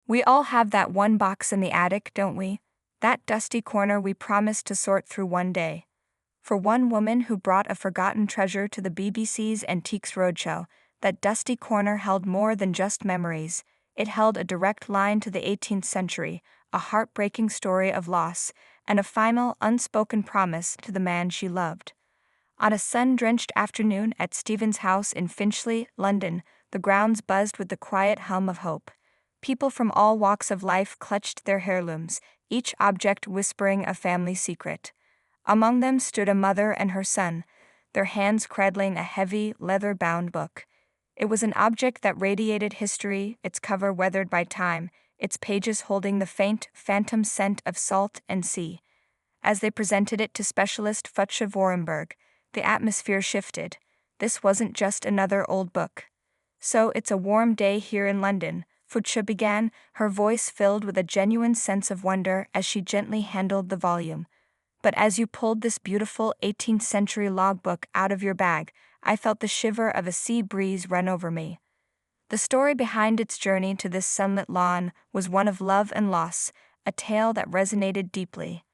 We all have that one box in the attic, don't we? That dusty corner we promised to sort through one day. For one woman who brought a forgotten treasure to the BBC's Antiques Roadshow, that dusty corner held more than just memories. It held a direct line to the 18th century, a heartbreaking story of loss, and a final, unspoken promise to the man she loved. On a sun-drenched afternoon at Stephen's house in Finchley, London, the grounds buzzed with the quiet hum of hope. People from all walks of life clutched their heirlooms, each object whispering a family secret. Among them stood a mother and her son, their hands cradling a heavy, leather-bound book. It was an object that radiated history, its cover weathered by time, its pages holding the faint, phantom scent of salt and sea. As they presented it to specialist Futsche Vorenberg, the atmosphere shifted. This wasn't just another old book. "So it's a warm day here in London," Futsche began, her voice filled with a genuine sense of wonder as she gently handled the volume. "But as you pulled this beautiful 18th century logbook out of your bag, I felt the shiver of a sea breeze run over me." The story behind its journey to this sunlit lawn was one of love and loss, a tale that resonated deeply.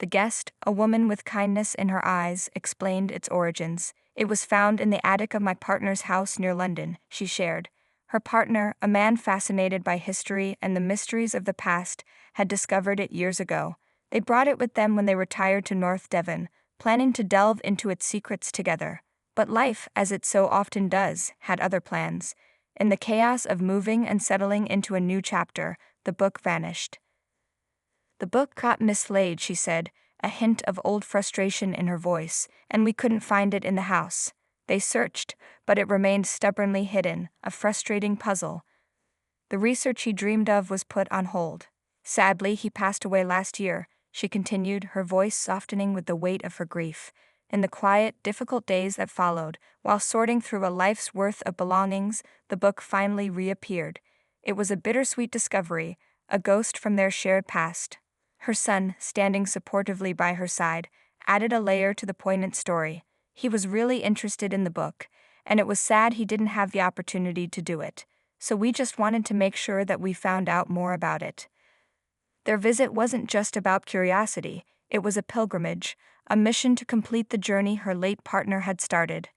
The guest, a woman with kindness in her eyes, explained its origins. "It was found in the attic of my partner's house near London," she shared. Her partner, a man fascinated by history and the mysteries of the past, had discovered it years ago. They brought it with them when they retired to North Devon, planning to delve into its secrets together. But life, as it so often does, had other plans. In the chaos of moving and settling into a new chapter, the book vanished. "The book got mislaid," she said, a hint of old frustration in her voice, "and we couldn't find it in the house. They searched, but it remained stubbornly hidden, a frustrating puzzle. The research he dreamed of was put on hold. Sadly, he passed away last year," she continued, her voice softening with the weight of her grief. In the quiet, difficult days that followed, while sorting through a life's worth of belongings, the book finally reappeared. It was a bittersweet discovery, a ghost from their shared past. Her son, standing supportively by her side, added a layer to the poignant story. He was really interested in the book, and it was sad he didn't have the opportunity to do it. So we just wanted to make sure that we found out more about it. Their visit wasn't just about curiosity, it was a pilgrimage, a mission to complete the journey her late partner had started.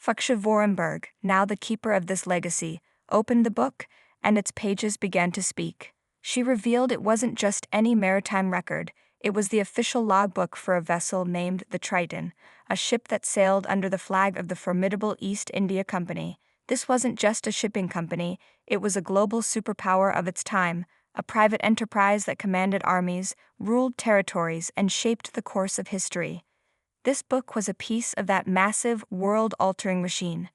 Futsche Vorenberg, now the keeper of this legacy, opened the book, and its pages began to speak. She revealed it wasn't just any maritime record, it was the official logbook for a vessel named the Triton, a ship that sailed under the flag of the formidable East India Company. This wasn't just a shipping company, it was a global superpower of its time, a private enterprise that commanded armies, ruled territories, and shaped the course of history. This book was a piece of that massive, world-altering machine.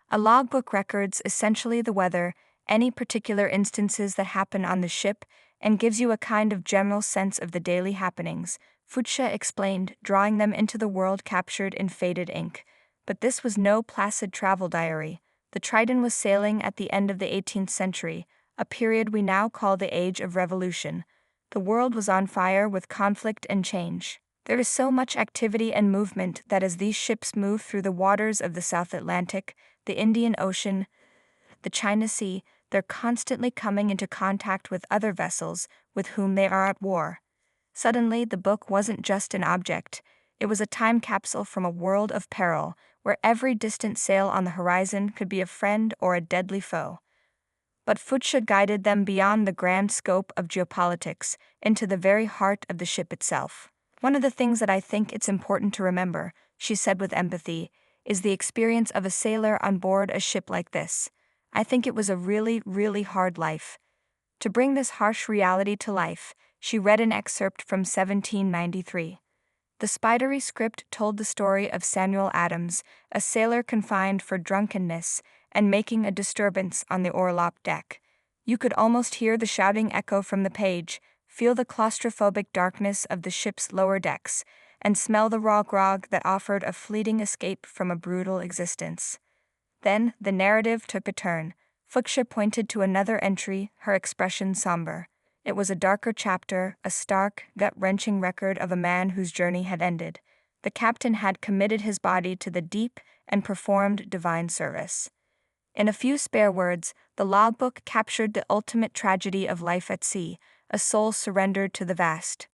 A logbook records essentially the weather, any particular instances that happen on the ship, and gives you a kind of general sense of the daily happenings, Futsche explained, drawing them into the world captured in faded ink. But this was no placid travel diary. The Triton was sailing at the end of the 18th century, a period we now call the Age of Revolution. The world was on fire with conflict and change. There is so much activity and movement that as these ships move through the waters of the South Atlantic, the Indian Ocean, the China Sea, they're constantly coming into contact with other vessels with whom they are at war. Suddenly, the book wasn't just an object. It was a time capsule from a world of peril, where every distant sail on the horizon could be a friend or a deadly foe. But Futsche guided them beyond the grand scope of geopolitics, into the very heart of the ship itself. "One of the things that I think it's important to remember," she said with empathy, "is the experience of a sailor on board a ship like this. I think it was a really, really hard life." To bring this harsh reality to life, she read an excerpt from 1793. The spidery script told the story of Samuel Adams, a sailor confined for drunkenness and making a disturbance on the orlop deck. You could almost hear the shouting echo from the page, feel the claustrophobic darkness of the ship's lower decks, and smell the raw grog that offered a fleeting escape from a brutal existence. Then the narrative took a turn. Futsche pointed to another entry, her expression somber. It was a darker chapter, a stark, gut-wrenching record of a man whose journey had ended. The captain had committed his body to the deep and performed divine service. In a few spare words, the logbook captured the ultimate tragedy of life at sea, a soul surrendered to the vast.